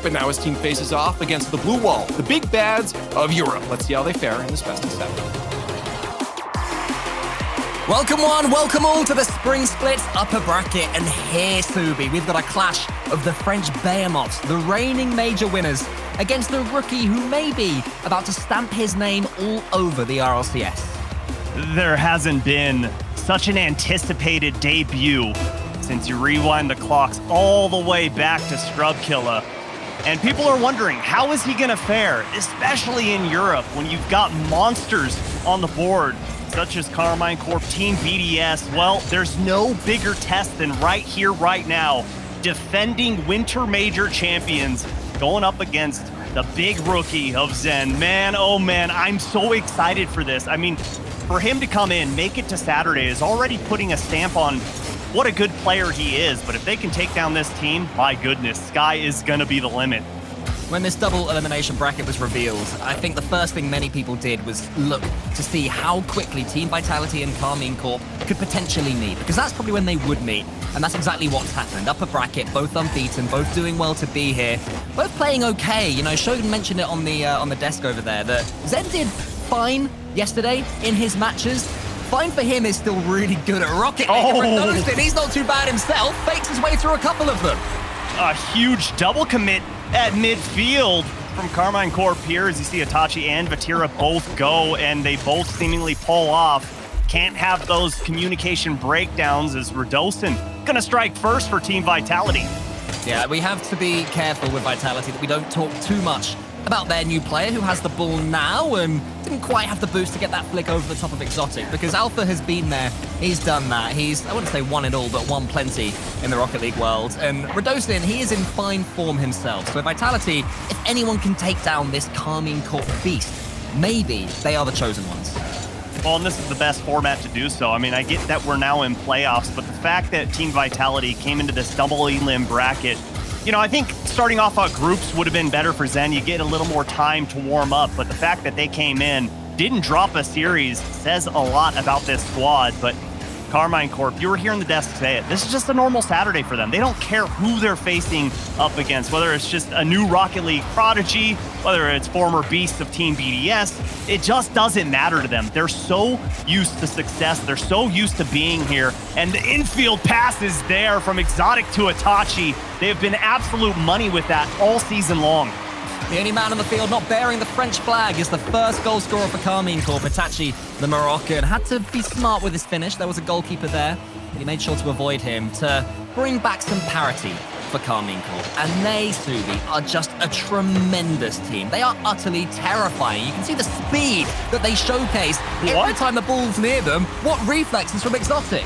and now his team faces off against the Blue Wall, the big bads of Europe. Let's see how they fare in this best of 7. Welcome one, welcome all to the Spring Splits upper bracket. And here, Subi, we've got a clash of the French Behemoths, the reigning major winners, against a rookie who may be about to stamp his name all over the RLCS. There hasn't been such an anticipated debut since you rewind the clocks all the way back to Scrubkilla. And people are wondering, how is he gonna fare, especially in Europe, when you've got monsters on the board, such as Karmine Corp, Team BDS. Well, there's no bigger test than right here, right now, defending Winter Major champions, going up against the big rookie of Zen. Man, oh man, I'm so excited for this. I mean, for him to come in, make it to Saturday is already putting a stamp on what a good player he is. But if they can take down this team, my goodness, sky is gonna be the limit. When this double elimination bracket was revealed, I think the first thing many people did was look to see how quickly Team Vitality and Karmine Corp could potentially meet, because that's probably when they would meet, and that's exactly what's happened. Upper bracket, both unbeaten, both doing well to be here, both playing okay. You know, Shogun mentioned it on the desk over there that Zen did fine yesterday in his matches. Fine for him is still really good at Rocket League. He's not too bad himself, fakes his way through a couple of them. A huge double commit at midfield from Karmine Corp here, as you see Itachi and Vatira both go, and they both seemingly pull off. Can't have those communication breakdowns as Radosin gonna strike first for Team Vitality. Yeah, we have to be careful with Vitality that we don't talk too much about their new player who has the ball now and didn't quite have the boost to get that flick over the top of Exotic, because Alpha has been there, he's done that, he's, I wouldn't say won it all, but won plenty in the Rocket League world. And Radosin, he is in fine form himself, so Vitality, if anyone can take down this Karmine Corp beast, maybe they are the chosen ones. Well, and this is the best format to do so. I mean, I get that we're now in playoffs, but the fact that Team Vitality came into this double elim bracket, you know, I think starting off on groups would have been better for Zen. You get a little more time to warm up, but the fact that they came in, didn't drop a series, says a lot about this squad. But Karmine Corp, you were here on the desk say it. This is just a normal Saturday for them. They don't care who they're facing up against, whether it's just a new Rocket League prodigy, whether it's former beasts of Team BDS. It just doesn't matter to them. They're so used to success. They're so used to being here. And the infield pass is there from Exotic to Itachi. They have been absolute money with that all season long. The only man on the field not bearing the French flag is the first goal scorer for Karmine Corp. Itachi, the Moroccan, had to be smart with his finish. There was a goalkeeper there, but he made sure to avoid him to bring back some parity for Karmine Corp. And they, Subi, are just a tremendous team. They are utterly terrifying. You can see the speed that they showcase every time the ball's near them. What reflexes from Exotic?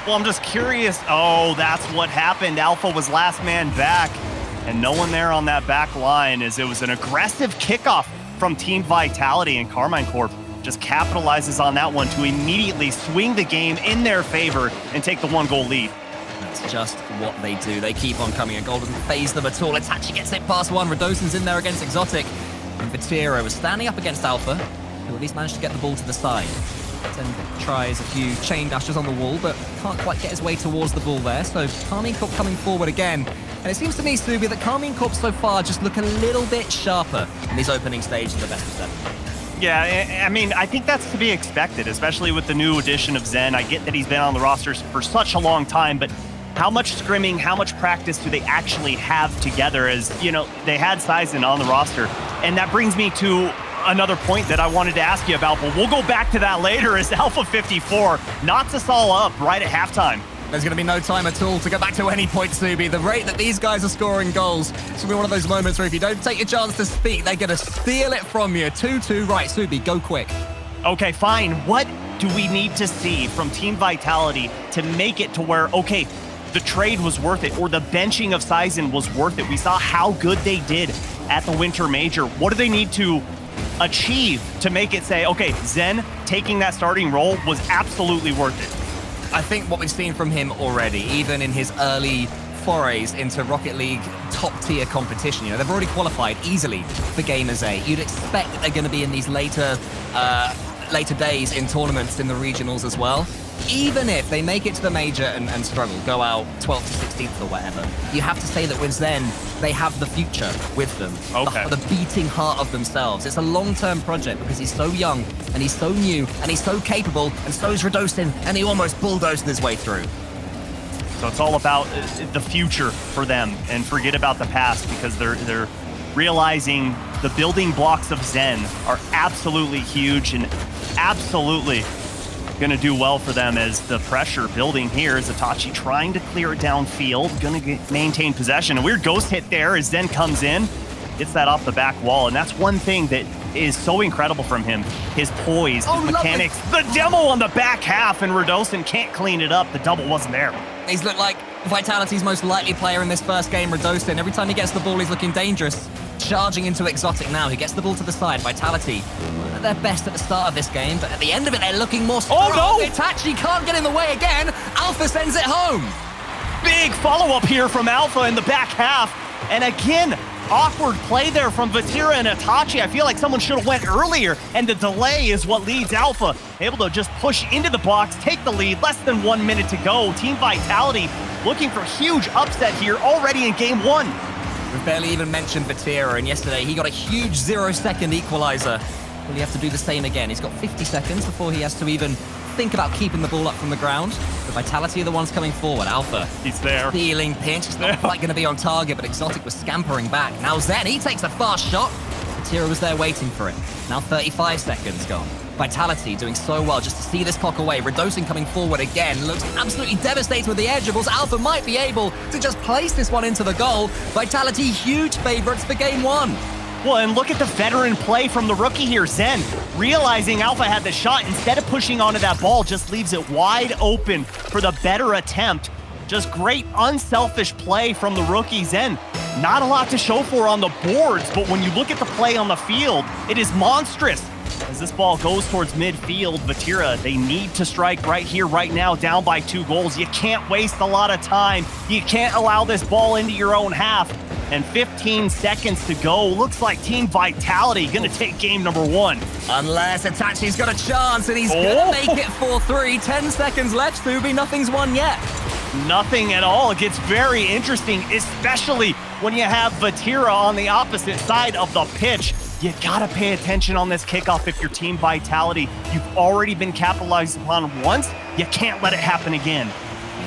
Well, I'm just curious. Oh, that's what happened. Alpha was last man back, and no one there on that back line, as it was an aggressive kickoff from Team Vitality, and Karmine Corp just capitalizes on that one to immediately swing the game in their favor and take the 1-goal lead. That's just what they do. They keep on coming. A goal doesn't faze them at all. Itachi gets it past one. Radosin's in there against Exotic. And Vatira was standing up against Alpha, who at least managed to get the ball to the side. And tries a few chain dashes on the wall, but can't quite get his way towards the ball there. So Karmine Corp coming forward again. And it seems to me, Subi, that Karmine Corp so far just look a little bit sharper in these opening stages of the best of 7. Yeah, I mean, I think that's to be expected, especially with the new addition of Zen. I get that he's been on the roster for such a long time, but how much scrimming, how much practice do they actually have together? As, you know, they had Sizen on the roster. And that brings me to another point that I wanted to ask you about, but we'll go back to that later, as Alpha 54 knocks us all up right at halftime. There's going to be no time at all to go back to any point, Subi. The rate that these guys are scoring goals, it's going to be one of those moments where if you don't take your chance to speak, they're going to steal it from you. 2-2, right, Subi, go quick. Okay, fine. What do we need to see from Team Vitality to make it to where, okay, the trade was worth it, or the benching of Sizen was worth it? We saw how good they did at the Winter Major. What do they need to achieve to make it say, okay, Zen taking that starting role was absolutely worth it? I think what we've seen from him already, even in his early forays into Rocket League top-tier competition, you know, they've already qualified easily for Gamers 8. You'd expect that they're going to be in these later days in tournaments in the regionals as well. even if they make it to the major and struggle, go out 12th to 16th or whatever, you have to say that with Zen, they have the future with them. Okay. The beating heart of themselves. It's a long-term project because he's so young, and he's so new, and he's so capable, and so is Radosin, and he almost bulldozed his way through. So it's all about the future for them, and forget about the past, because they're realizing the building blocks of Zen are absolutely huge and absolutely going to do well for them as the pressure building here. Is Itachi trying to clear it downfield, going to maintain possession. A weird ghost hit there as Zen comes in, gets that off the back wall, and that's one thing that is so incredible from him. His poise, his mechanics, the demo on the back half, and Radosin can't clean it up. The double wasn't there. He's looked like Vitality's most likely player in this first game, Radosin. Every time he gets the ball, he's looking dangerous. Charging into Exotic now. He gets the ball to the side. Vitality, at their best at the start of this game, but at the end of it, they're looking more strong. Oh, no! Itachi can't get in the way again. Alpha sends it home. Big follow-up here from Alpha in the back half. And again, awkward play there from Vatira and Itachi. I feel like someone should have went earlier, and the delay is what leads Alpha. Able to just push into the box, take the lead, less than 1 minute to go. Team Vitality looking for huge upset here already in game one. We've barely even mentioned Vatira, and yesterday he got a huge 0-second equalizer. Will he have to do the same again? He's got 50 seconds before he has to even think about keeping the ball up from the ground. The Vitality are the ones coming forward. Alpha. He's there. Stealing pinch. It's not quite going to be on target, but Exotic was scampering back. Now Zen, he takes a fast shot. Vatira was there waiting for it. Now 35 seconds gone. Vitality doing so well just to see this clock away. Radosin coming forward again. Looks absolutely devastated with the edgeables. Alpha might be able to just place this one into the goal. Vitality, huge favorites for game one. Well, and look at the veteran play from the rookie here, Zen. Realizing Alpha had the shot, instead of pushing onto that ball, just leaves it wide open for the better attempt. Just great unselfish play from the rookie, Zen. Not a lot to show for on the boards, but when you look at the play on the field, it is monstrous. As this ball goes towards midfield, Vatira, they need to strike right here, right now, down by 2 goals. You can't waste a lot of time. You can't allow this ball into your own half. And 15 seconds to go. Looks like Team Vitality gonna take game number one. Unless Itachi's got a chance and he's gonna make it 4-3. 10 seconds left, Subi. Nothing's won yet. Nothing at all. It gets very interesting, especially when you have Vatira on the opposite side of the pitch. You gotta pay attention on this kickoff if you're Team Vitality. You've already been capitalized upon once. You can't let it happen again.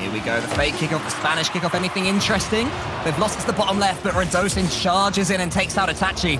Here we go, the fake kickoff, the Spanish kickoff. Anything interesting? They've lost it to the bottom left, but Radosin charges in and takes out Itachi.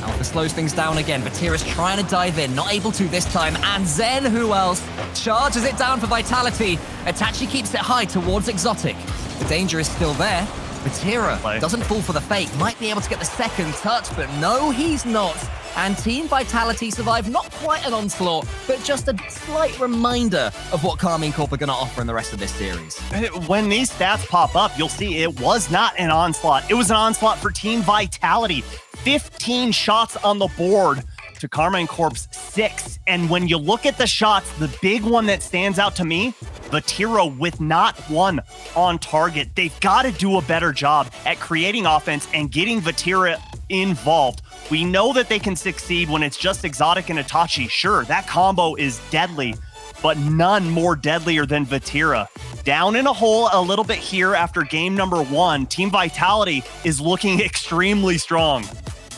Alpha slows things down again. Vatira's trying to dive in, not able to this time. And Zen, who else, charges it down for Vitality. Itachi keeps it high towards Exotic. The danger is still there. Vatira doesn't fall for the fake, might be able to get the second touch, but no, he's not. And Team Vitality survived not quite an onslaught, but just a slight reminder of what Karmine Corp are going to offer in the rest of this series. When these stats pop up, you'll see it was not an onslaught. It was an onslaught for Team Vitality. 15 shots on the board to Karmine Corp's 6. And when you look at the shots, the big one that stands out to me, Vatira with not one on target. They've got to do a better job at creating offense and getting Vatira involved. We know that they can succeed when it's just Exotic and Itachi. Sure, that combo is deadly, but none more deadlier than Vatira. Down in a hole a little bit here after game number 1. Team Vitality is looking extremely strong.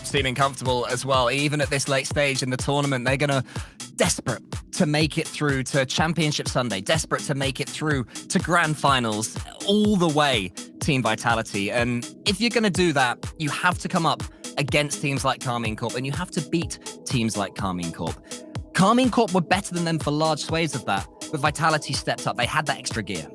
Seeming comfortable as well. Even at this late stage in the tournament, they're going to desperate to make it through to Championship Sunday, desperate to make it through to Grand Finals, all the way, Team Vitality. And if you're going to do that, you have to come up against teams like Karmine Corp, and you have to beat teams like Karmine Corp. Karmine Corp were better than them for large swathes of that, but Vitality stepped up. They had that extra gear.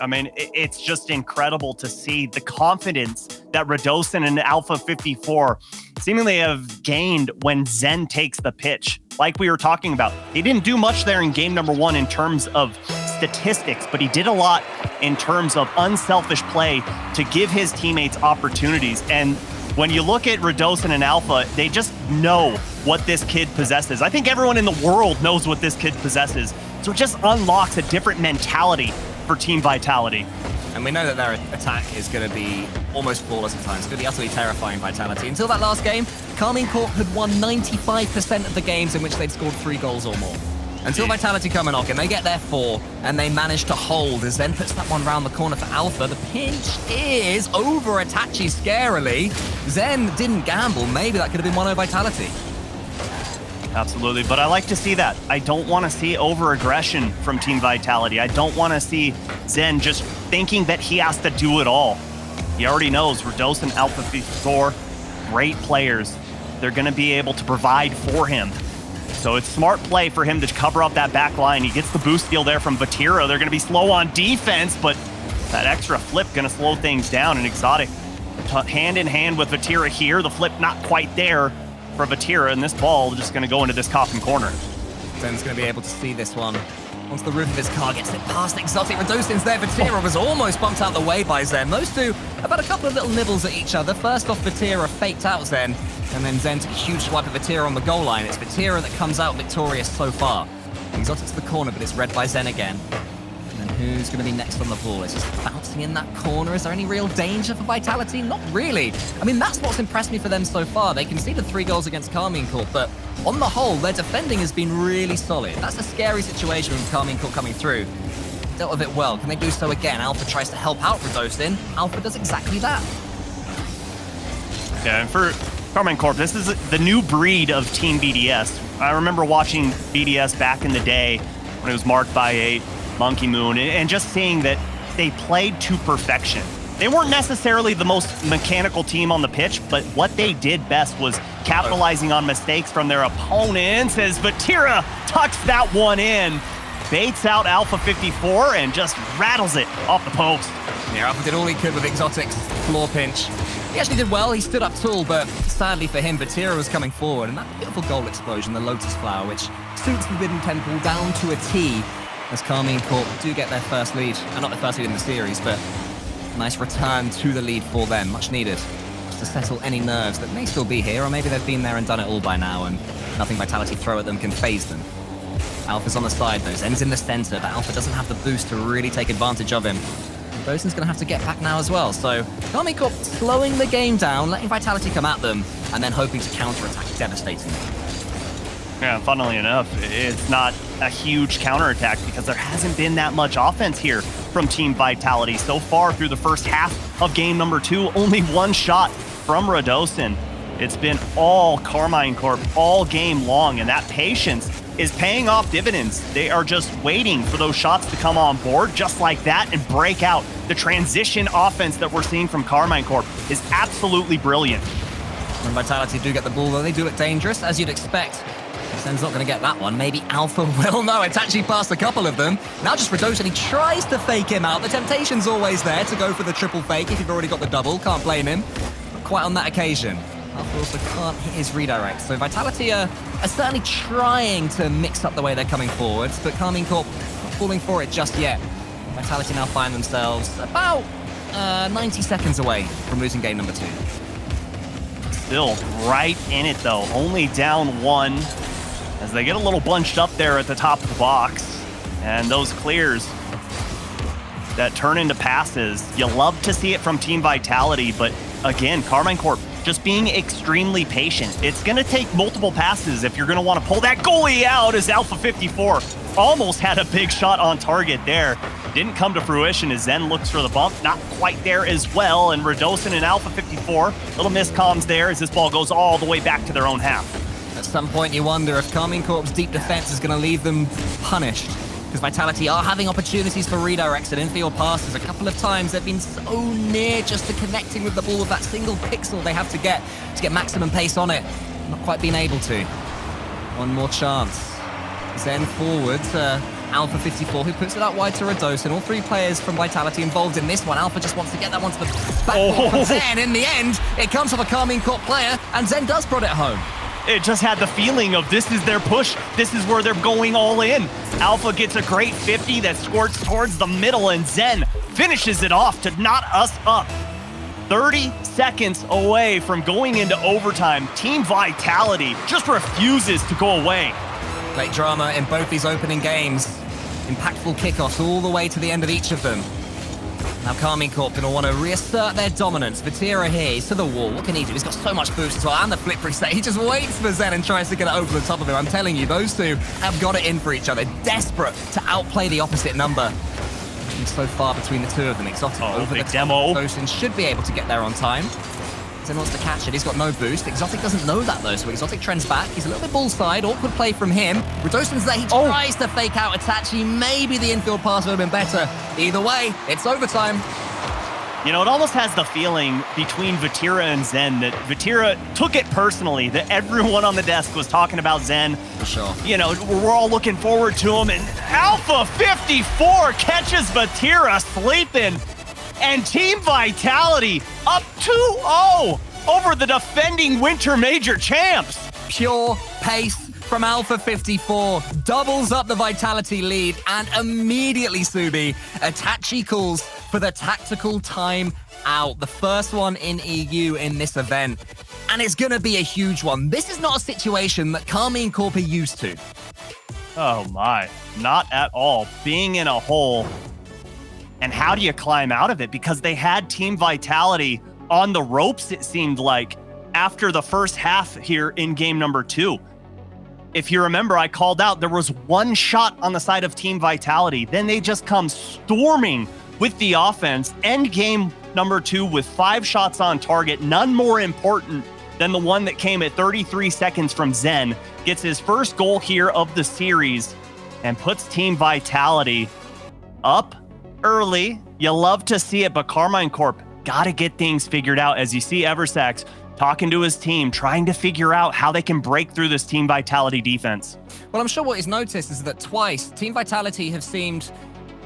I mean, it's just incredible to see the confidence that Radosin and Alpha 54 seemingly have gained when Zen takes the pitch. Like we were talking about, he didn't do much there in game number 1 in terms of statistics, but he did a lot in terms of unselfish play to give his teammates opportunities. And when you look at Radosin and Alpha, they just know what this kid possesses. I think everyone in the world knows what this kid possesses. So it just unlocks a different mentality for Team Vitality. And we know that their attack is going to be almost flawless at times. It's going to be utterly terrifying Vitality. Until that last game, Karmine Corp had won 95% of the games in which they'd scored 3 goals or more. Until Vitality come and knock, and they get their 4, and they manage to hold as Zen puts that one round the corner for Alpha. The pinch is over Itachi scarily. Zen didn't gamble. Maybe that could have been 1-0 Vitality. Absolutely, but I like to see that. I don't want to see over-aggression from Team Vitality. I don't want to see Zen just thinking that he has to do it all. He already knows Rados and Alpha 54, great players. They're going to be able to provide for him. So it's smart play for him to cover up that back line. He gets the boost steal there from Vatira. They're going to be slow on defense, but that extra flip going to slow things down. And Exotic hand in hand with Vatira here. The flip not quite there for Vatira, and this ball just going to go into this coffin corner. Zen's going to be able to see this one. Once the roof of his car gets it past Exotic, Radosin's there. Vatira was almost bumped out the way by Zen. Those two have had a couple of little nibbles at each other. First off, Vatira faked out Zen, and then Zen took a huge swipe at Vatira on the goal line. It's Vatira that comes out victorious so far. Exotic's to the corner, but it's read by Zen again. And then who's going to be next on the ball? It's just bouncing in that corner. Is there any real danger for Vitality? Not really. I mean, that's what's impressed me for them so far. They conceded 3 goals against Karmine Corp, but on the whole, their defending has been really solid. That's a scary situation with Karmine Corp coming through. Dealt with it well. Can they do so again? Alpha tries to help out Radosin. Alpha does exactly that. Yeah, and for Karmine Corp, this is the new breed of Team BDS. I remember watching BDS back in the day when it was marked by a Monkey Moon, and just seeing that they played to perfection. They weren't necessarily the most mechanical team on the pitch, but what they did best was capitalizing on mistakes from their opponents as Vatira tucks that one in, baits out Alpha 54, and just rattles it off the post. Yeah, Alpha did all he could with Exotic's floor pinch. He actually did well. He stood up tall, but sadly for him, Vatira was coming forward, and that beautiful goal explosion, the Lotus Flower, which suits Forbidden Temple down to a T, as Karmine Corp do get their first lead. Not their first lead in the series, but nice return to the lead for them, much needed, just to settle any nerves that may still be here, or maybe they've been there and done it all by now, and nothing Vitality throw at them can phase them. Alpha's on the side, though. Zen's in the center, but Alpha doesn't have the boost to really take advantage of him. Bosun's going to have to get back now as well, so Karmine Corp slowing the game down, letting Vitality come at them, and then hoping to counterattack devastatingly. Yeah, funnily enough, it's not a huge counterattack because there hasn't been that much offense here from Team Vitality. So far through the first half of game number 2, only 1 shot from Radosin. It's been all Karmine Corp all game long, and that patience is paying off dividends. They are just waiting for those shots to come on board just like that and break out. The transition offense that we're seeing from Karmine Corp is absolutely brilliant. When Vitality do get the ball, though, they do look dangerous, as you'd expect. Zen's not going to get that one. Maybe Alpha will. No, it's actually past a couple of them. Now just Radosin, he tries to fake him out. The temptation's always there to go for the triple fake if you've already got the double. Can't blame him. But quite on that occasion. Alpha also can't hit his redirect. So Vitality are certainly trying to mix up the way they're coming forward, but Karmine Corp not falling for it just yet. Vitality now find themselves about 90 seconds away from losing game number 2. Still right in it, though. Only down 1. As they get a little bunched up there at the top of the box. And those clears that turn into passes, you love to see it from Team Vitality, but again, Karmine Corp just being extremely patient. It's going to take multiple passes if you're going to want to pull that goalie out, as Alpha 54 almost had a big shot on target there. Didn't come to fruition as Zen looks for the bump. Not quite there as well, and Radosin and Alpha 54, little miscomms there as this ball goes all the way back to their own half. At some point, you wonder if Karmine Corp's deep defense is going to leave them punished. Because Vitality are having opportunities for redirects and infield passes. A couple of times they've been so near just to connecting with the ball with that single pixel they have to get maximum pace on it. Not quite been able to. One more chance. Zen forward to Alpha 54, who puts it out wide to Radosin. All 3 players from Vitality involved in this one. Alpha just wants to get that one to the backboard for Zen. In the end, it comes off a Karmine Corp player, and Zen does put it home. It just had the feeling of this is their push. This is where they're going all in. Alpha gets a great 50 that squirts towards the middle, and Zen finishes it off to knot us up. 30 seconds away from going into overtime. Team Vitality just refuses to go away. Great drama in both these opening games. Impactful kickoffs all the way to the end of each of them. Now Karmine Corp going to want to reassert their dominance. Vatira here, he's to the wall. What can he do? He's got so much boost as well, and the flip reset. He just waits for Zen and tries to get it over the top of him. I'm telling you, those two have got it in for each other. Desperate to outplay the opposite number. So far between the two of them. Exotic over the demo. Ghosten should be able to get there on time. Zen wants to catch it. He's got no boost. Exotic doesn't know that, though, so Exotic trends back. He's a little bit bullside. Awkward play from him. Redosen's there. He tries to fake out Itachi. Maybe the infield pass would have been better. Either way, it's overtime. You know, it almost has the feeling between Vatira and Zen that Vatira took it personally, that everyone on the desk was talking about Zen. For sure. You know, we're all looking forward to him, and Alpha 54 catches Vatira sleeping, and Team Vitality up 2-0 over the defending Winter Major champs. Pure pace from Alpha 54 doubles up the Vitality lead, and immediately, Subi, Itachi calls for the tactical time out. The first one in EU in this event, and it's going to be a huge one. This is not a situation that Karmine Corp are used to. Oh my, not at all. Being in a hole, and how do you climb out of it? Because they had Team Vitality on the ropes, it seemed like, after the first half here in game number 2. If you remember, I called out there was one shot on the side of Team Vitality. Then they just come storming with the offense. End game number 2 with 5 shots on target. None more important than the one that came at 33 seconds from Zen. Gets his first goal here of the series and puts Team Vitality up early. You love to see it, but Karmine Corp got to get things figured out. As you see Eversax talking to his team, trying to figure out how they can break through this Team Vitality defense. Well, I'm sure what he's noticed is that twice Team Vitality have seemed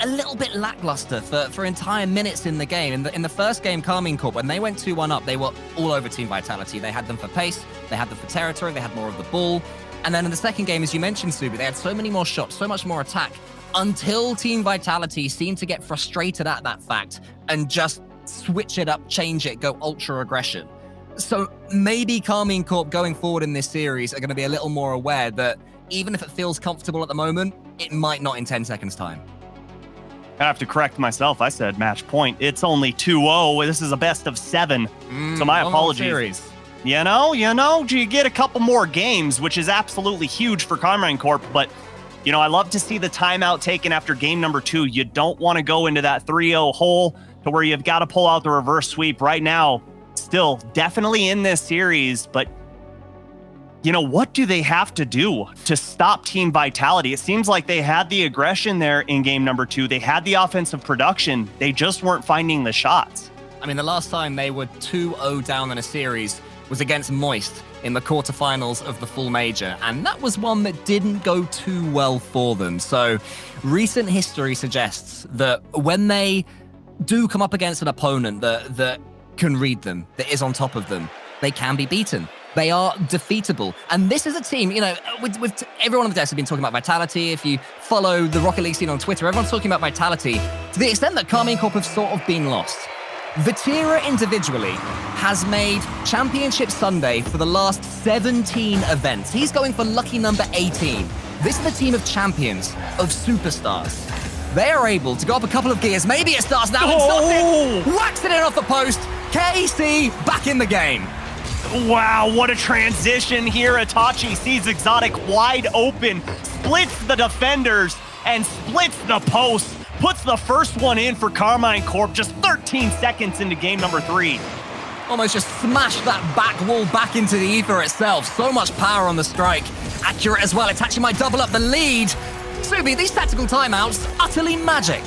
a little bit lackluster for entire minutes in the game. In the first game, Karmine Corp, when they went 2-1 up, they were all over Team Vitality. They had them for pace, they had them for territory, they had more of the ball. And then in the second game, as you mentioned, Subi, they had so many more shots, so much more attack, until Team Vitality seemed to get frustrated at that fact and just switch it up, change it, go ultra aggression. So maybe Karmine Corp going forward in this series are going to be a little more aware that even if it feels comfortable at the moment, it might not in 10 seconds time. I have to correct myself. I said match point. It's only 2-0. This is a best of 7. So my apologies. You know, you get a couple more games, which is absolutely huge for Karmine Corp. But, you know, I love to see the timeout taken after game number 2. You don't want to go into that 3-0 hole to where you've got to pull out the reverse sweep right now. Still definitely in this series, but you know, what do they have to do to stop Team Vitality? It seems like they had the aggression there in game number 2. They had the offensive production. They just weren't finding the shots. I mean, the last time they were 2-0 down in a series was against Moist in the quarterfinals of the full major, and that was one that didn't go too well for them. So recent history suggests that when they do come up against an opponent that can read them, that is on top of them, they can be beaten. They are defeatable. And this is a team, you know, with everyone on the desk has been talking about Vitality. If you follow the Rocket League scene on Twitter, everyone's talking about Vitality to the extent that Karmine Corp have sort of been lost. Vatira individually has made Championship Sunday for the last 17 events. He's going for lucky number 18. This is the team of champions, of superstars. They are able to go up a couple of gears. Maybe it starts now. Exotic whacks it in off the post. KC back in the game. Wow, what a transition here. Itachi sees Exotic wide open, splits the defenders, and splits the post. Puts the first one in for Karmine Corp just 13 seconds into game number 3. Almost just smashed that back wall back into the ether itself. So much power on the strike. Accurate as well. Itachi might double up the lead. Subi, these tactical timeouts, utterly magic.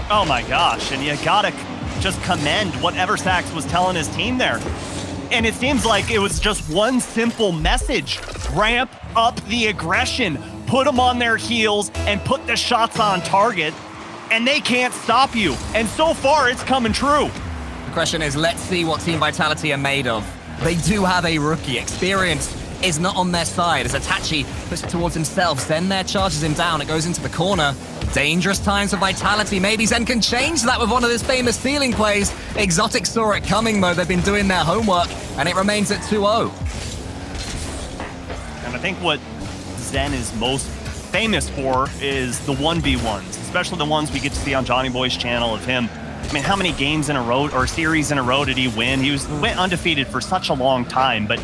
Oh my gosh, and you gotta just commend what Eversax was telling his team there. And it seems like it was just one simple message. Ramp up the aggression, put them on their heels, and put the shots on target, and they can't stop you. And so far, it's coming true. The question is, let's see what Team Vitality are made of. They do have a rookie. Experience is not on their side as Itachi puts it towards himself. Zen there charges him down. It goes into the corner. Dangerous times for Vitality. Maybe Zen can change that with one of his famous ceiling plays. Exotic saw it coming, though. They've been doing their homework, and it remains at 2-0. And I think what Zen is most famous for is the 1v1s, especially the ones we get to see on Johnny Boy's channel of him I mean, how many games in a row or series in a row did he win? He went undefeated for such a long time, but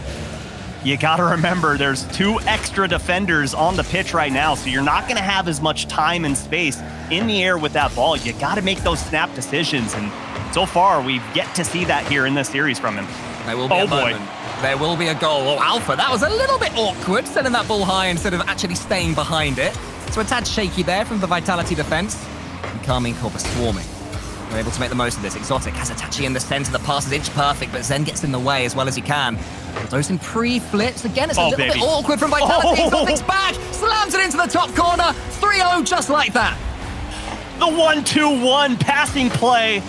you got to remember there's 2 extra defenders on the pitch right now, so you're not going to have as much time and space in the air with that ball. You got to make those snap decisions, and so far we've yet to see that here in this series from him. There will be a moment. There will be a goal. Oh, Alpha, that was a little bit awkward, sending that ball high instead of actually staying behind it. So a tad shaky there from the Vitality defense. And Karmine Corp are swarming. They're able to make the most of this. Exotic has Itachi in the center. The pass is inch perfect, but Zen gets in the way as well as he can. Dosin pre-flips. Again, it's a little bit awkward from Vitality. Exotic's back, slams it into the top corner. 3-0 just like that. The 1-2-1 passing play.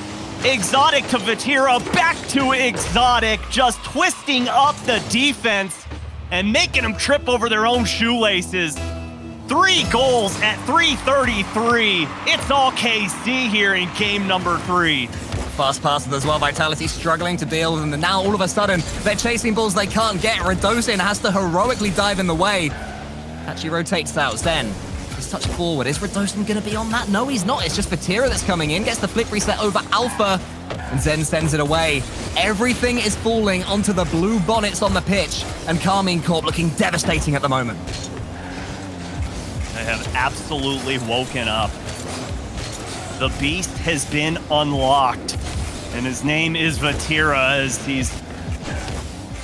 Exotic to Vatira, back to Exotic, just twisting up the defense and making them trip over their own shoelaces. 3 goals at 3:33. It's all KC here in game number 3. Fast passes as well. Vitality struggling to deal with them. And now all of a sudden, they're chasing balls they can't get. Radosin has to heroically dive in the way. Actually rotates out. Zen, his touch forward. Is Radosin going to be on that? No, he's not. It's just Vatira that's coming in. Gets the flick reset over Alpha. And Zen sends it away. Everything is falling onto the blue bonnets on the pitch. And Karmine Corp looking devastating at the moment. They have absolutely woken up. The beast has been unlocked. And his name is Vatira as he's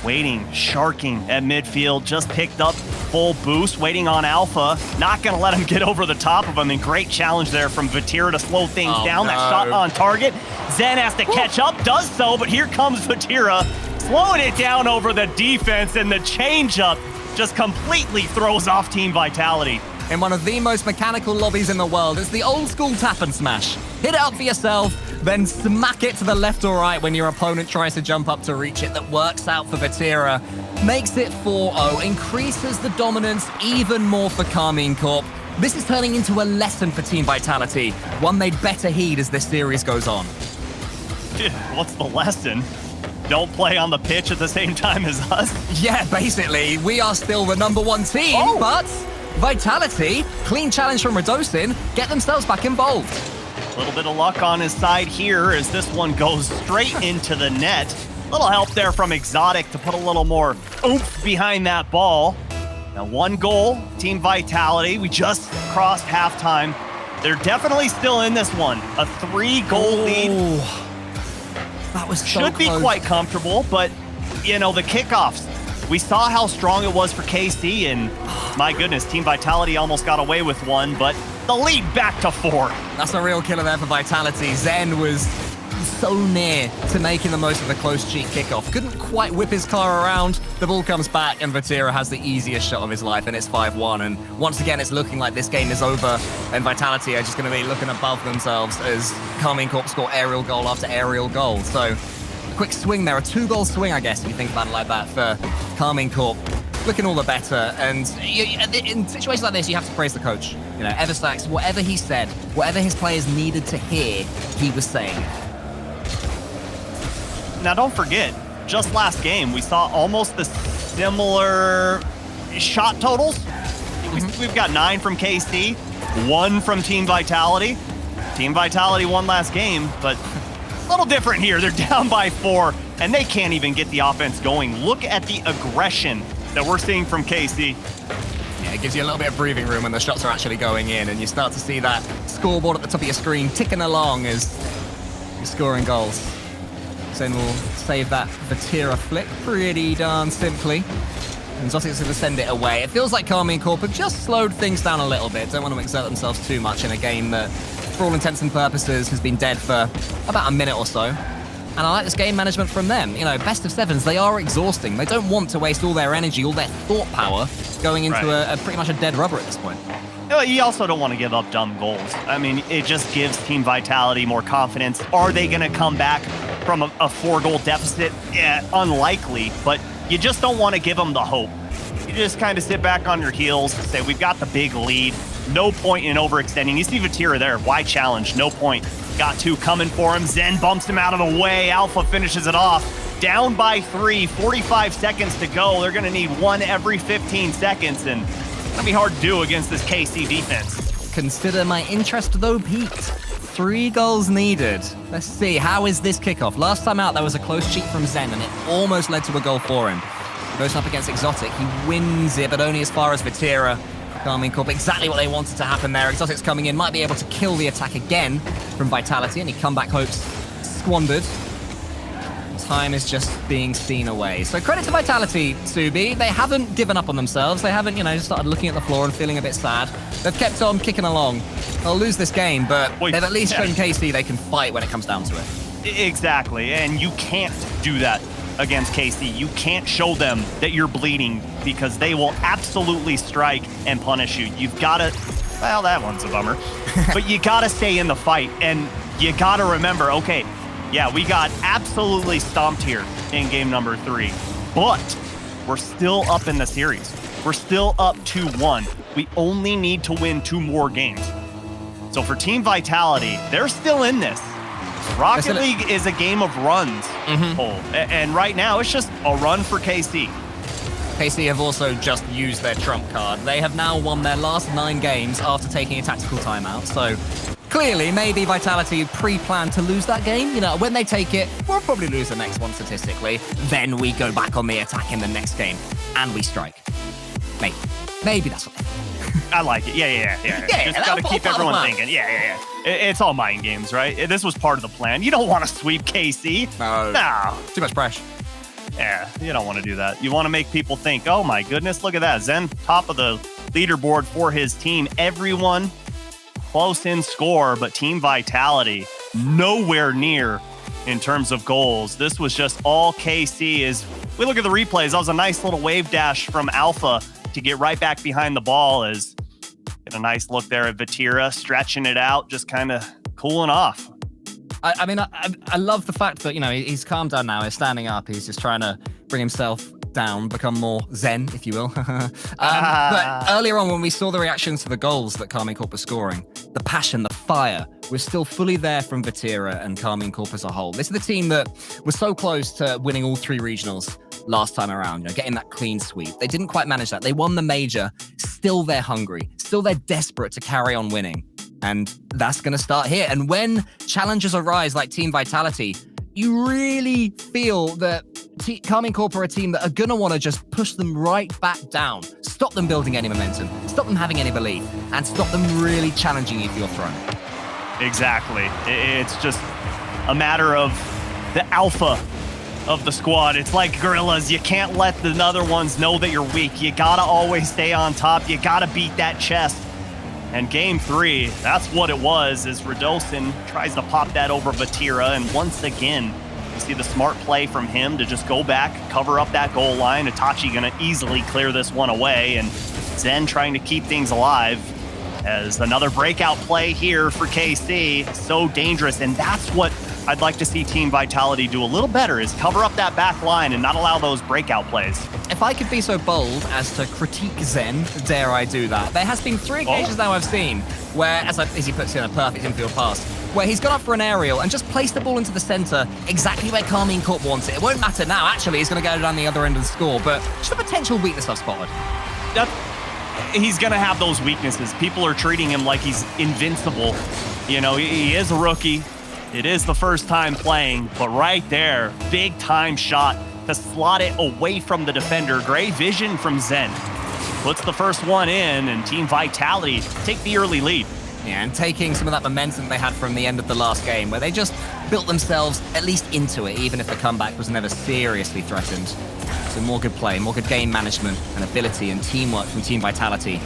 waiting, sharking at midfield. Just picked up full boost, waiting on Alpha. Not going to let him get over the top of him. And great challenge there from Vatira to slow things down. No. That shot on target. Zen has to catch up, does so, but here comes Vatira, slowing it down over the defense, and the changeup just completely throws off Team Vitality. In one of the most mechanical lobbies in the world, it's the old school tap and smash. Hit it up for yourself, then smack it to the left or right when your opponent tries to jump up to reach it. That works out for Vatira. Makes it 4-0, increases the dominance even more for Karmine Corp. This is turning into a lesson for Team Vitality, one they'd better heed as this series goes on. What's the lesson? Don't play on the pitch at the same time as us? Yeah, basically, we are still the #1 team, but Vitality, clean challenge from Radosin, get themselves back involved. A little bit of luck on his side here as this one goes straight into the net. Little help there from Exotic to put a little more oomph behind that ball. Now 1 goal, Team Vitality. We just crossed halftime. They're definitely still in this one. A 3-goal lead. That was so Should be close. quite comfortable, but, you know, the kickoffs. We saw how strong it was for KC, and my goodness, Team Vitality almost got away with one, but the lead back to 4. That's a real killer there for Vitality. Zen was so near to making the most of the close cheek kickoff. Couldn't quite whip his car around. The ball comes back, and Vatira has the easiest shot of his life, and it's 5-1. And once again, it's looking like this game is over, and Vitality are just going to be looking above themselves as Karmine Corp score aerial goal after aerial goal. So, a quick swing there, a 2-goal swing, I guess, if you think about it like that, for Karmine Corp. Looking all the better, and in situations like this, you have to praise the coach. You know, Everstacks, whatever he said, whatever his players needed to hear, he was saying. Now, don't forget, just last game, we saw almost the similar shot totals. We've got 9 from KC, 1 from Team Vitality. Team Vitality won last game, but a little different here. They're down by 4, and they can't even get the offense going. Look at the aggression that we're seeing from KC. Yeah, it gives you a little bit of breathing room when the shots are actually going in, and you start to see that scoreboard at the top of your screen ticking along as you're scoring goals. Zen will save that Vatira flick pretty darn simply. And Zotic's going to send it away. It feels like Karmine Corp have just slowed things down a little bit. Don't want to exert themselves too much in a game that, for all intents and purposes, has been dead for about a minute or so. And I like this game management from them. You know, best of 7s, they are exhausting. They don't want to waste all their energy, all their thought power going into a pretty much a dead rubber at this point. You also don't want to give up dumb goals. I mean, it just gives Team Vitality more confidence. Are they going to come back from a 4-goal deficit? Yeah, unlikely, but you just don't want to give them the hope. You just kind of sit back on your heels and say, we've got the big lead. No point in overextending. You see Vatira there. Why challenge? No point. Got 2 coming for him. Zen bumps him out of the way. Alpha finishes it off. Down by 3, 45 seconds to go. They're going to need 1 every 15 seconds, and it's going to be hard to do against this KC defense. Consider my interest, though, peaked. 3 goals needed. Let's see, how is this kickoff? Last time out, there was a close cheat from Zen, and it almost led to a goal for him. Goes up against Exotic. He wins it, but only as far as Vatira. Karmine Corp, exactly what they wanted to happen there. Exotic's coming in, might be able to kill the attack again from Vitality. Any comeback hopes squandered. Time is just being seen away. So credit to Vitality, Subi. They haven't given up on themselves. They haven't, just started looking at the floor and feeling a bit sad. They've kept on kicking along. They'll lose this game, but they've at least shown KC they can fight when it comes down to it. Exactly, and you can't do that against KC. You can't show them that you're bleeding because they will absolutely strike and punish you. You've got to, well, that one's a bummer, but you got to stay in the fight, and you got to remember, okay, yeah, we got absolutely stomped here in game number 3, but we're still up in the series. We're still up 2-1. We only need to win 2 more games. So for Team Vitality, they're still in this. Rocket League is a game of runs, Cole. And right now, it's just a run for KC. KC have also just used their trump card. They have now won their last 9 games after taking a tactical timeout. So clearly, maybe Vitality pre-planned to lose that game. When they take it, we'll probably lose the next one statistically. Then we go back on the attack in the next game, and we strike. Maybe that's what they think. I like it. Yeah. Just got to keep everyone thinking. Yeah. It's all mind games, right? This was part of the plan. You don't want to sweep KC. No. Too much pressure. Yeah, you don't want to do that. You want to make people think, oh my goodness, look at that. Zen, top of the leaderboard for his team. Everyone close in score, but Team Vitality nowhere near in terms of goals. This was just all KC. As we look at the replays, that was a nice little wave dash from Alpha to get right back behind the ball. As get a nice look there at Vatira, stretching it out, just kind of cooling off. I love the fact that, he's calmed down now. He's standing up. He's just trying to bring himself down, become more zen, if you will. But earlier on, when we saw the reactions to the goals that Karmine Corp was scoring, the passion, the fire was still fully there from Vatira and Karmine Corp as a whole. This is the team that was so close to winning all 3 regionals last time around, getting that clean sweep. They didn't quite manage that. They won the major. Still they're hungry. Still they're desperate to carry on winning. And that's going to start here. And when challenges arise like Team Vitality, you really feel that Karmine Corp are a team that are going to want to just push them right back down, stop them building any momentum, stop them having any belief, and stop them really challenging you for your throne. Exactly. It's just a matter of the alpha of the squad. It's like gorillas. You can't let the other ones know that you're weak. You got to always stay on top. You got to beat that chest. And game 3, that's what it was, as Radosin tries to pop that over Vatira. And once again, you see the smart play from him to just go back, cover up that goal line. Itachi going to easily clear this one away. And Zen trying to keep things alive as another breakout play here for KC. So dangerous. And that's what I'd like to see Team Vitality do a little better, is cover up that back line and not allow those breakout plays. If I could be so bold as to critique Zen, dare I do that? There has been 3 occasions now I've seen where, as he puts in a perfect infield pass, where he's gone up for an aerial and just placed the ball into the center exactly where Karmine Corp wants it. It won't matter now, actually, he's going to go down the other end of the score, but just a potential weakness I've spotted. He's going to have those weaknesses. People are treating him like he's invincible. He is a rookie. It is the first time playing, but right there, big time shot to slot it away from the defender. Great vision from Zen. Puts the first one in, and Team Vitality take the early lead. Yeah, and taking some of that momentum they had from the end of the last game, where they just built themselves at least into it, even if the comeback was never seriously threatened. So more good play, more good game management and ability and teamwork from Team Vitality.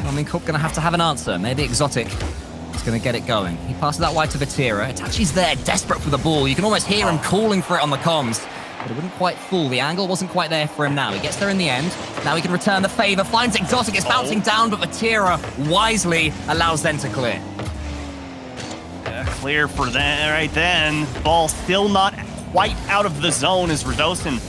Karmine Corp going to have an answer. Maybe Exotic is going to get it going. He passes that wide to Vatira. Itachi's there, desperate for the ball. You can almost hear him calling for it on the comms, but it wouldn't quite fool. The angle wasn't quite there for him now. He gets there in the end. Now he can return the favor, finds Exotic. It's bouncing down, but Vatira wisely allows them to clear. Clear for them right then. Ball still not quite out of the zone as Radosin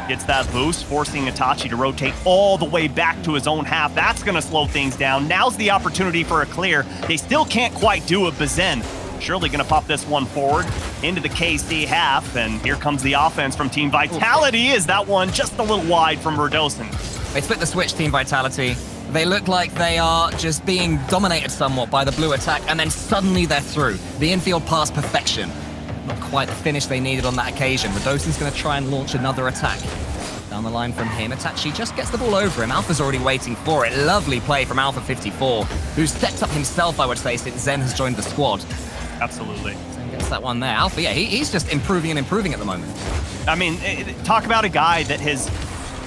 gets that boost, forcing Itachi to rotate all the way back to his own half. That's going to slow things down. Now's the opportunity for a clear. They still can't quite do it, but Zen surely going to pop this one forward into the KC half, and here comes the offense from Team Vitality. Is that one just a little wide from Radosin? They split the switch, Team Vitality. They look like they are just being dominated somewhat by the blue attack, and then suddenly they're through. The infield pass perfection. Not quite the finish they needed on that occasion. Radosin's going to try and launch another attack. Down the line from him, Itachi just gets the ball over him. Alpha's already waiting for it. Lovely play from Alpha 54, who's stepped up himself, I would say, since Zen has joined the squad. Absolutely. Zen gets that one there. Alpha, yeah, he's just improving and improving at the moment. I mean, talk about a guy that has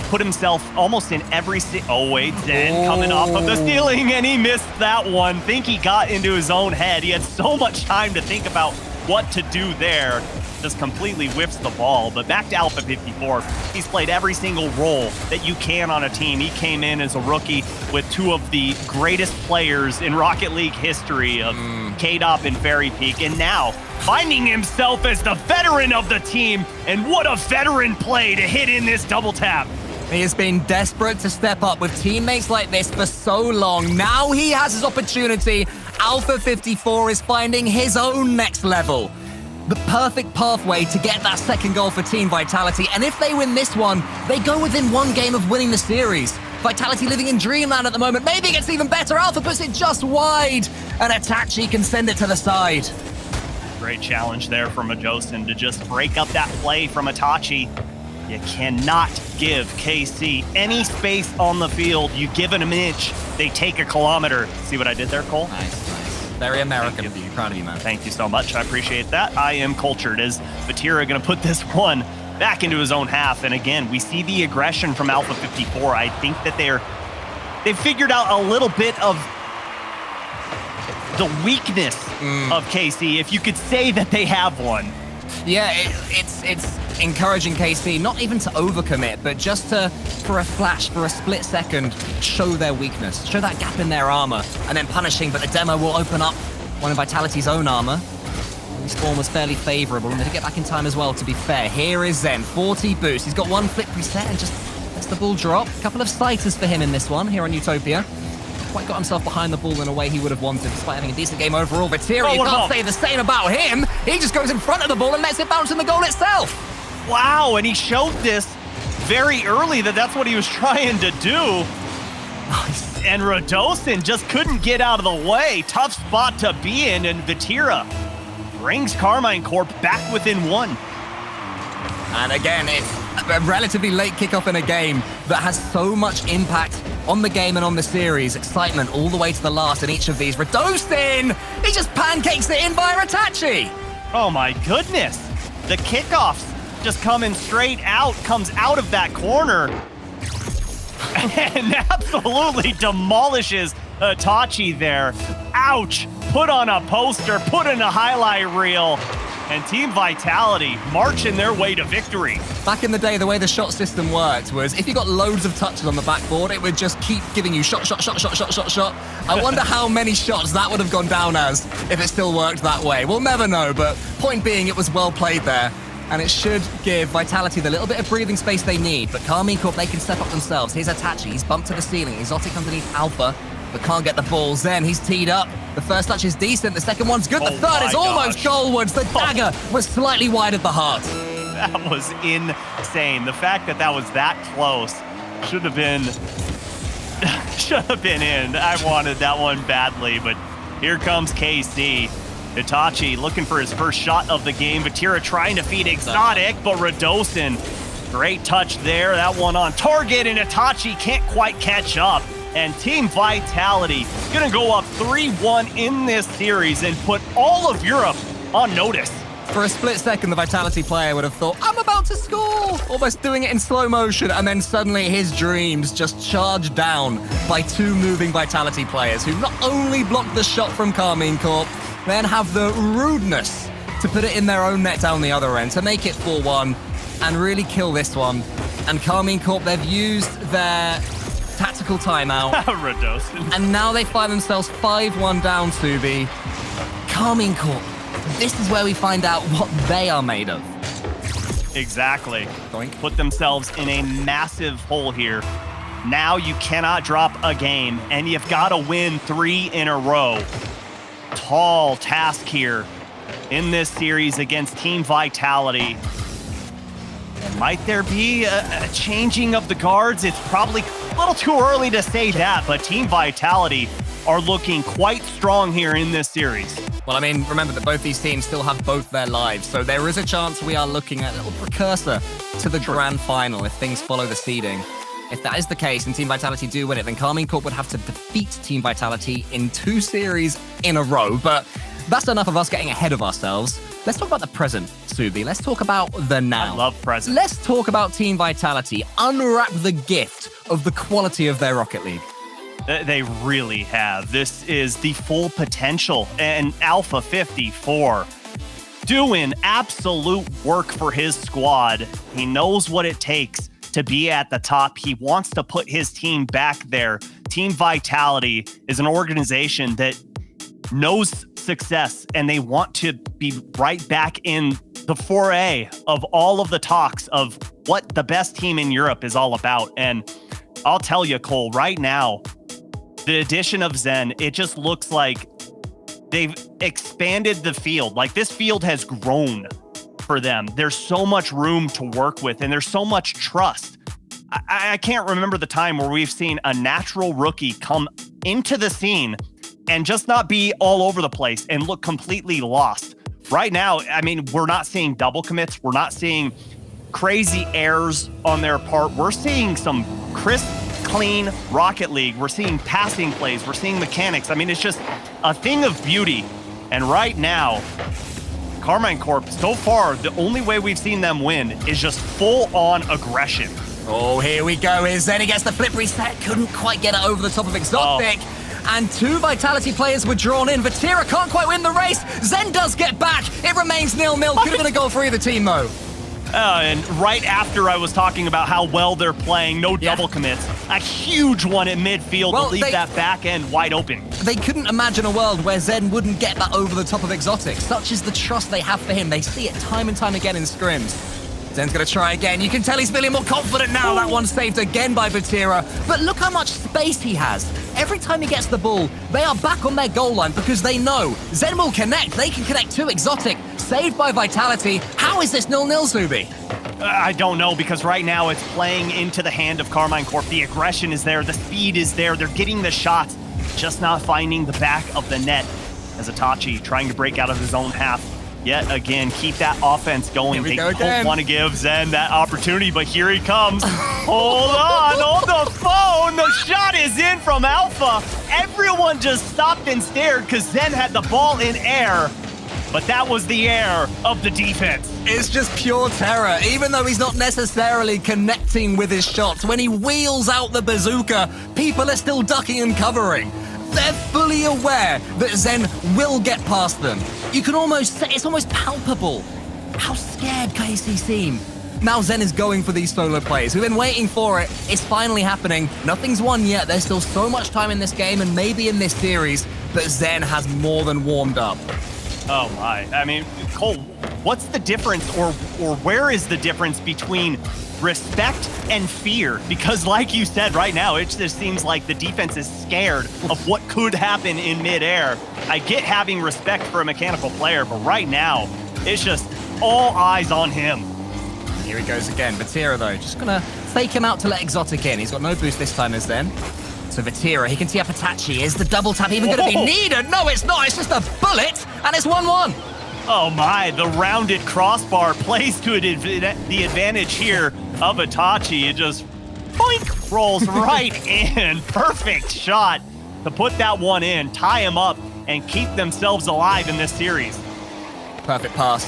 put himself almost in every oh wait, Zen coming off of the ceiling, and he missed that one. Think he got into his own head. He had so much time to think about what to do there. Just completely whiffs the ball. But back to Alpha 54, he's played every single role that you can on a team. He came in as a rookie with two of the greatest players in Rocket League history of K-Dop and Fairy Peak, and now finding himself as the veteran of the team. And what a veteran play to hit in this double tap. He has been desperate to step up with teammates like this for so long. Now he has his opportunity. Alpha 54 is finding his own next level. The perfect pathway to get that second goal for Team Vitality. And if they win this one, they go within one game of winning the series. Vitality living in dreamland at the moment. Maybe it gets even better. Alpha puts it just wide, and Itachi can send it to the side. Great challenge there from Radosin to just break up that play from Itachi. You cannot give KC any space on the field. You give it an inch, they take a kilometer. See what I did there, Cole? Nice. Very American of you. Proud of you, man. Thank you so much. I appreciate that. I am cultured. As Vatira going to put this one back into his own half. And again, we see the aggression from Alpha 54. I think that they've figured out a little bit of the weakness of KC, if you could say that they have one. Yeah, it's encouraging KC not even to overcommit, but just to, for a flash, for a split second, show their weakness, show that gap in their armor, and then punishing. But the demo will open up one of Vitality's own armor. This form was fairly favorable, and they did get back in time as well, to be fair. Here is Zen, 40 boost. He's got one flick reset and just lets the ball drop. A couple of sighters for him in this one, here on Utopia. Quite got himself behind the ball in a way he would have wanted, despite having a decent game overall. Vatiri, you can't say the same about him. He just goes in front of the ball and lets it bounce in the goal itself. Wow, and he showed this very early that that's what he was trying to do. Nice. And Radosin just couldn't get out of the way. Tough spot to be in, and Vatira brings Karmine Corp back within one. And again, it's a relatively late kickoff in a game that has so much impact on the game and on the series. Excitement all the way to the last in each of these. Radosin! He just pancakes it in by Itachi! Oh my goodness! The kickoff's just coming straight out, comes out of that corner, and absolutely demolishes Itachi there. Ouch! Put on a poster, put in a highlight reel. And Team Vitality marching their way to victory. Back in the day, the way the shot system worked was if you got loads of touches on the backboard, it would just keep giving you shot, shot, shot, shot, shot, shot, shot. I wonder how many shots that would have gone down as if it still worked that way. We'll never know, but point being, it was well played there. And it should give Vitality the little bit of breathing space they need. But Karmine Corp, they can step up themselves. Here's Itachi, he's bumped to the ceiling. Exotic underneath Alpha, but can't get the ball. Zen, he's teed up. The first touch is decent, the second one's good, the third is almost goalwards. The dagger was slightly wide at the heart. That was insane. The fact that that was that close should have been in. I wanted that one badly, but here comes KC. Itachi looking for his first shot of the game. Vatira trying to feed Exotic, but Radosin, great touch there. That one on target, and Itachi can't quite catch up. And Team Vitality gonna go up 3-1 in this series and put all of Europe on notice. For a split second, the Vitality player would have thought, I'm about to score! Almost doing it in slow motion, and then suddenly his dreams just charged down by two moving Vitality players who not only blocked the shot from Karmine Corp, then have the rudeness to put it in their own net down the other end to make it 4-1 and really kill this one. And Karmine Corp, they've used their tactical timeout. Radosin. And now they find themselves 5-1 down, Subi. Karmine Corp, this is where we find out what they are made of. Exactly. Doink. Put themselves in a massive hole here. Now you cannot drop a game, and you've got to win 3 in a row. Tall task here in this series against Team Vitality. And might there be a changing of the guards? It's probably little too early to say that, but Team Vitality are looking quite strong here in this series. Well, I mean, remember that both these teams still have both their lives, so there is a chance we are looking at a little precursor to the grand final if things follow the seeding. If that is the case and Team Vitality do win it, then Karmine Corp would have to defeat Team Vitality in 2 series in a row. But that's enough of us getting ahead of ourselves. Let's talk about the present, Subi. Let's talk about the now. I love present. Let's talk about Team Vitality. Unwrap the gift of the quality of their Rocket League. They really have. This is the full potential. And Alpha 54 doing absolute work for his squad. He knows what it takes to be at the top. He wants to put his team back there. Team Vitality is an organization that knows success, and they want to be right back in the foray of all of the talks of what the best team in Europe is all about. And I'll tell you, Cole, right now, the addition of Zen, it just looks like they've expanded the field. Like, this field has grown for them. There's so much room to work with, and there's so much trust. I can't remember the time where we've seen a natural rookie come into the scene and just not be all over the place and look completely lost. Right now, I mean, we're not seeing double commits. We're not seeing crazy errors on their part. We're seeing some crisp, clean Rocket League. We're seeing passing plays. We're seeing mechanics. I mean, it's just a thing of beauty. And right now, Karmine Corp, so far, the only way we've seen them win is just full-on aggression. Oh, here we go. Here's Zen. He gets the flip reset. Couldn't quite get it over the top of Exotic. Oh. And 2 Vitality players were drawn in. Vatira can't quite win the race. Zen does get back. It remains 0-0. Could have been a goal for either team, though. And right after I was talking about how well they're playing, no double commits, a huge one at midfield to leave that back end wide open. They couldn't imagine a world where Zen wouldn't get that over the top of Exotic. Such is the trust they have for him. They see it time and time again in scrims. Zen's going to try again. You can tell he's feeling more confident now. That one's saved again by Vatira. But look how much space he has. Every time he gets the ball, they are back on their goal line because they know Zen will connect. They can connect to Exotic. Saved by Vitality. How is this 0-0, Subi? I don't know, because right now it's playing into the hand of Karmine Corp. The aggression is there. The speed is there. They're getting the shots, just not finding the back of the net. As Itachi trying to break out of his own half. Yet again, keep that offense going. They don't want to give Zen that opportunity, but here he comes. Hold on the phone. The shot is in from Alpha. Everyone just stopped and stared because Zen had the ball in air. But that was the air of the defense. It's just pure terror, even though he's not necessarily connecting with his shots. When he wheels out the bazooka, people are still ducking and covering. They're fully aware that Zen will get past them. You can almost say it's almost palpable how scared KC seem. Now Zen is going for these solo plays. We've been waiting for it. It's finally happening. Nothing's won yet. There's still so much time in this game and maybe in this series, but Zen has more than warmed up. Oh my. I mean, Cole, what's the difference or where is the difference between respect and fear? Because like you said, right now, it just seems like the defense is scared of what could happen in midair. I get having respect for a mechanical player, but right now, it's just all eyes on him. Here he goes again. Vatira, though, just gonna fake him out to let Exotic in. He's got no boost this time as Zen. So Vatira, he can tee up Itachi. Is the double tap even gonna be needed? No, it's not. It's just a bullet, and it's 1-1. Oh my, the rounded crossbar plays to the advantage here of Itachi. It just boink, rolls right in. Perfect shot to put that one in, tie him up, and keep themselves alive in this series. Perfect pass,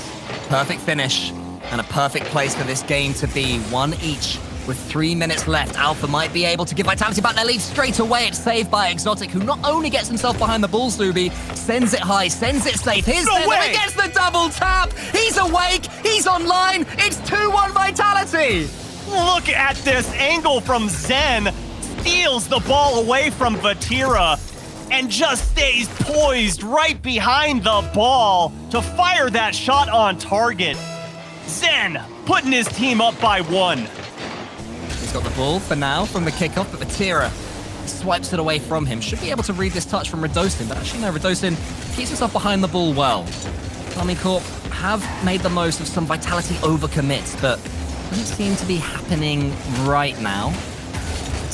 perfect finish, and a perfect place for this game to be. 1 each. With 3 minutes left, Alpha might be able to give Vitality back their lead straight away. It's saved by Exotic, who not only gets himself behind the ball, Subi, sends it high, sends it safe. Here's Zen, and he gets the double tap. He's awake, he's online. It's 2-1 Vitality. Look at this angle from Zen. Steals the ball away from Vatira and just stays poised right behind the ball to fire that shot on target. Zen putting his team up by 1. He's got the ball for now from the kickoff, but Vatira swipes it away from him. Should be able to read this touch from Radosin, but actually no, Radosin keeps himself behind the ball well. Karmine Corp have made the most of some Vitality overcommits, but doesn't seem to be happening right now.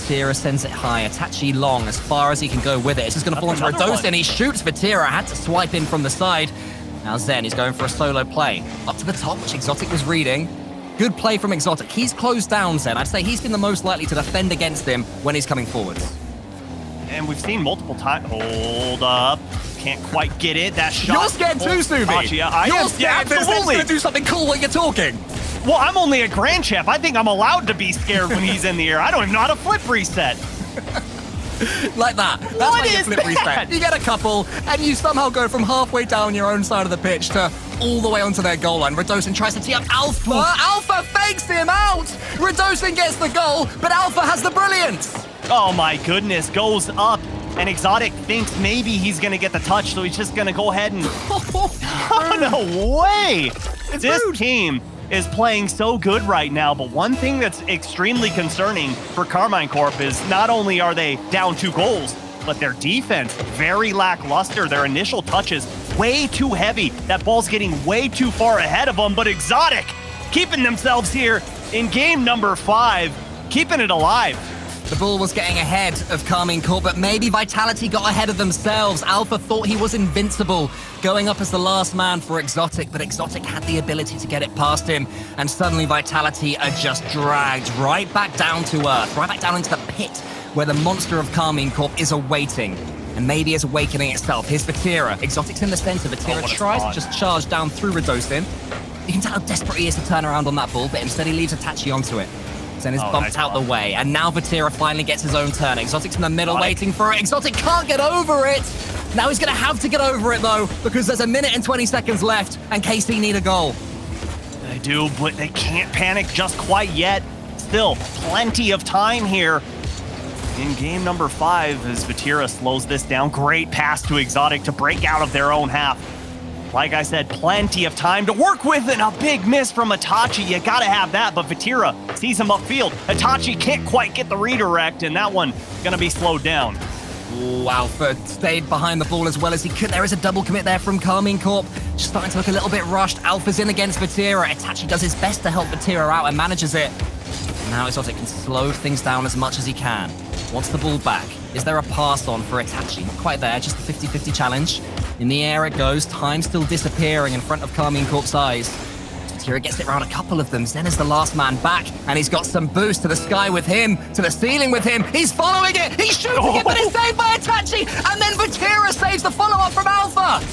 Vatira sends it high. Itachi long, as far as he can go with it. It's just going to fall onto Redosin. He shoots Vatira. Had to swipe in from the side. Now Zen is going for a solo play. Up to the top, which Exotic was reading. Good play from Exotic. He's closed down Zen. I'd say he's been the most likely to defend against him when he's coming forwards. And we've seen multiple times. Hold up. Can't quite get it. That shot. You're scared too, Subi. You're scared that Zen's going to do something cool when you're talking. Well, I'm only a Grand Chef. I think I'm allowed to be scared when he's in the air. I don't even know how to flip reset. Like that. That's What how you is flip that? reset. You get a couple, and you somehow go from halfway down your own side of the pitch to all the way onto their goal line. Redosin tries to tee up Alpha. Alpha fakes him out. Redosin gets the goal, but Alpha has the brilliance. Oh my goodness, goes up. And Exotic thinks maybe he's going to get the touch, so he's just going to go ahead and... Oh, no way! This team is playing so good right now, but one thing that's extremely concerning for Karmine Corp is not only are they down 2 goals, but their defense, very lackluster. Their initial touches, way too heavy. That ball's getting way too far ahead of them, but Exotic keeping themselves here in game number 5, keeping it alive. The ball was getting ahead of Karmine Corp, but maybe Vitality got ahead of themselves. Alpha thought he was invincible, going up as the last man for Exotic, but Exotic had the ability to get it past him, and suddenly Vitality are just dragged right back down to earth, right back down into the pit where the monster of Karmine Corp is awaiting, and maybe is awakening itself. Here's Vatira. Exotic's in the center. Vatira tries to just charge down through Redosin. You can tell how desperate he is to turn around on that ball, but instead he leaves Itachi onto it. Zen is bumped out the way, and now Vatira finally gets his own turn. Exotic's in the middle waiting for it. Exotic can't get over it. Now he's going to have to get over it, though, because there's a minute and 20 seconds left, and KC need a goal. They do, but they can't panic just quite yet. Still, plenty of time here. In game number 5, as Vatira slows this down. Great pass to Exotic to break out of their own half. Like I said, plenty of time to work with, and a big miss from Itachi. You gotta have that, but Vatira sees him upfield. Itachi can't quite get the redirect, and that one gonna be slowed down. Ooh, Alpha stayed behind the ball as well as he could. There is a double commit there from Karmine Corp. Just starting to look a little bit rushed. Alpha's in against Vatira. Itachi does his best to help Vatira out and manages it. Now Exotic can slow things down as much as he can. Wants the ball back. Is there a pass on for Itachi? Not quite there, just the 50-50 challenge. In the air it goes, time still disappearing in front of Karmine Corp's eyes. Vatira gets it around a couple of them. Zen is the last man back, and he's got some boost to the sky with him, to the ceiling with him. He's following it, he's shooting it, but it's saved by Itachi, and then Vatira saves the follow-up from Alpha.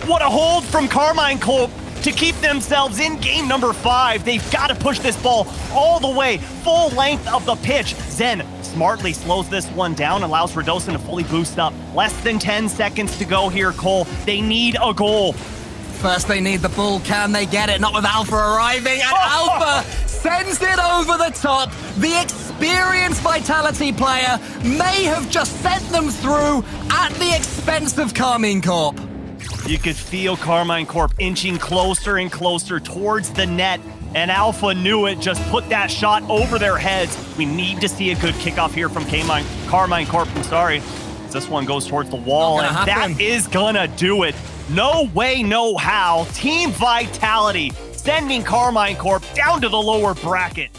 What a hold from Karmine Corp to keep themselves in game number 5. They've got to push this ball all the way, full length of the pitch. Zen smartly slows this one down, allows Redosin to fully boost up. Less than 10 seconds to go here, Cole. They need a goal. First they need the ball. Can they get it? Not with Alpha arriving, and Alpha sends it over the top. The experienced Vitality player may have just sent them through at the expense of Karmine Corp. You could feel Karmine Corp inching closer and closer towards the net, and Alpha knew it, just put that shot over their heads. We need to see a good kickoff here from Karmine Corp. I'm sorry. This one goes towards the wall, and that is gonna do it. No way, no how. Team Vitality sending Karmine Corp down to the lower bracket.